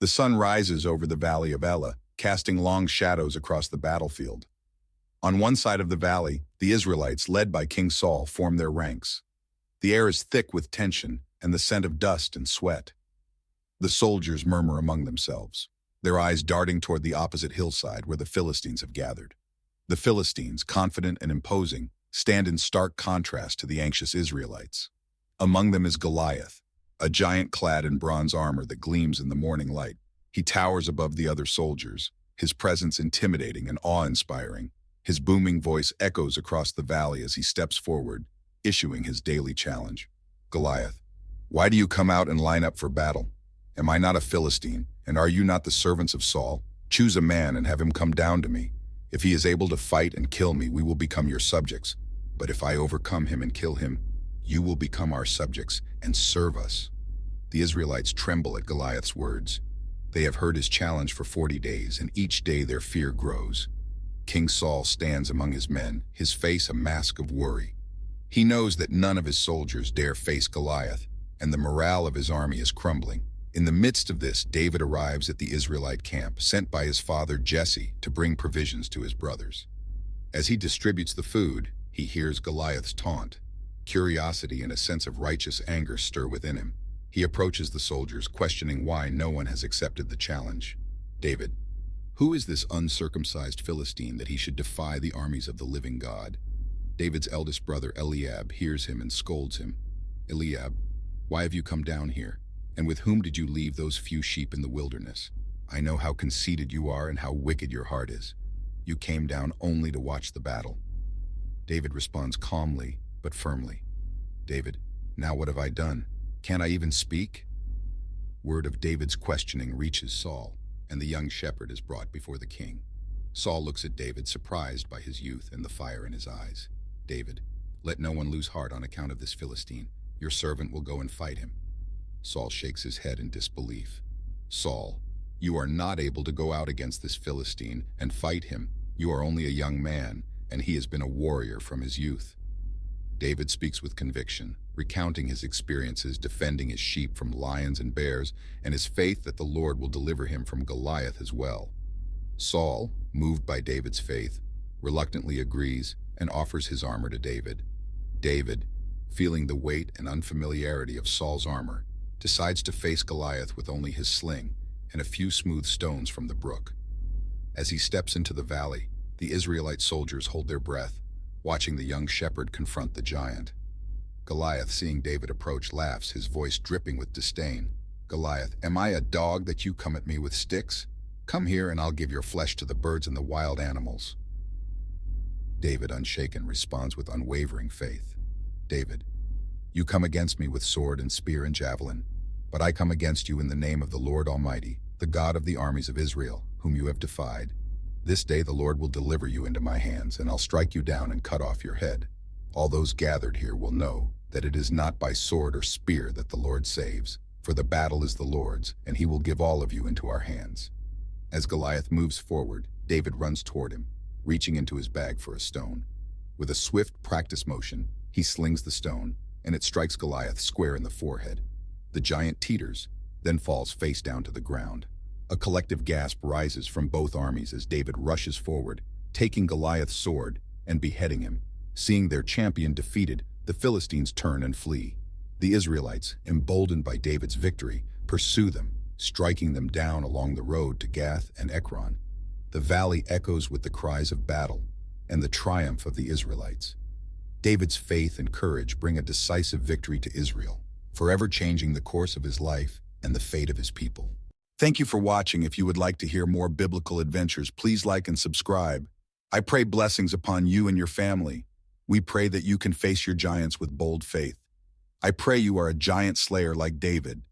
The sun rises over the valley of Elah, casting long shadows across the battlefield. On one side of the valley, the Israelites, led by King Saul, form their ranks. The air is thick with tension and the scent of dust and sweat. The soldiers murmur among themselves, their eyes darting toward the opposite hillside where the Philistines have gathered. The Philistines, confident and imposing, stand in stark contrast to the anxious Israelites. Among them is Goliath, a giant clad in bronze armor that gleams in the morning light. He towers above the other soldiers, his presence intimidating and awe-inspiring. His booming voice echoes across the valley as he steps forward, issuing his daily challenge. Goliath, why do you come out and line up for battle? Am I not a Philistine, and are you not the servants of Saul? Choose a man and have him come down to me. If he is able to fight and kill me, we will become your subjects. But if I overcome him and kill him, you will become our subjects and serve us. The Israelites tremble at Goliath's words. They have heard his challenge for 40 days, and each day their fear grows. King Saul stands among his men, his face a mask of worry. He knows that none of his soldiers dare face Goliath, and the morale of his army is crumbling. In the midst of this, David arrives at the Israelite camp, sent by his father Jesse to bring provisions to his brothers. As he distributes the food, he hears Goliath's taunt. Curiosity and a sense of righteous anger stir within him. He approaches the soldiers, questioning why no one has accepted the challenge. David, who is this uncircumcised Philistine that he should defy the armies of the living God? David's eldest brother Eliab hears him and scolds him. Eliab, why have you come down here? And with whom did you leave those few sheep in the wilderness? I know how conceited you are and how wicked your heart is. You came down only to watch the battle. David responds calmly, but firmly. David, now what have I done? Can't I even speak? Word of David's questioning reaches Saul, and the young shepherd is brought before the king. Saul looks at David, surprised by his youth and the fire in his eyes. David, let no one lose heart on account of this Philistine. Your servant will go and fight him. Saul shakes his head in disbelief. Saul, you are not able to go out against this Philistine and fight him. You are only a young man, and he has been a warrior from his youth. David speaks with conviction, recounting his experiences defending his sheep from lions and bears, and his faith that the Lord will deliver him from Goliath as well. Saul, moved by David's faith, reluctantly agrees and offers his armor to David. David, feeling the weight and unfamiliarity of Saul's armor, decides to face Goliath with only his sling and a few smooth stones from the brook. As he steps into the valley, the Israelite soldiers hold their breath, watching the young shepherd confront the giant. Goliath, seeing David approach, laughs, his voice dripping with disdain. Goliath, am I a dog that you come at me with sticks? Come here and I'll give your flesh to the birds and the wild animals. David, unshaken, responds with unwavering faith. David, you come against me with sword and spear and javelin, but I come against you in the name of the Lord Almighty, the God of the armies of Israel, whom you have defied. This day the Lord will deliver you into my hands, and I'll strike you down and cut off your head. All those gathered here will know that it is not by sword or spear that the Lord saves, for the battle is the Lord's, and he will give all of you into our hands. As Goliath moves forward, David runs toward him, reaching into his bag for a stone. With a swift practice motion, he slings the stone, and it strikes Goliath square in the forehead. The giant teeters, then falls face down to the ground. A collective gasp rises from both armies as David rushes forward, taking Goliath's sword and beheading him. Seeing their champion defeated, the Philistines turn and flee. The Israelites, emboldened by David's victory, pursue them, striking them down along the road to Gath and Ekron. The valley echoes with the cries of battle and the triumph of the Israelites. David's faith and courage bring a decisive victory to Israel, forever changing the course of his life and the fate of his people. Thank you for watching. If you would like to hear more biblical adventures, please like and subscribe. I pray blessings upon you and your family. We pray that you can face your giants with bold faith. I pray you are a giant slayer like David,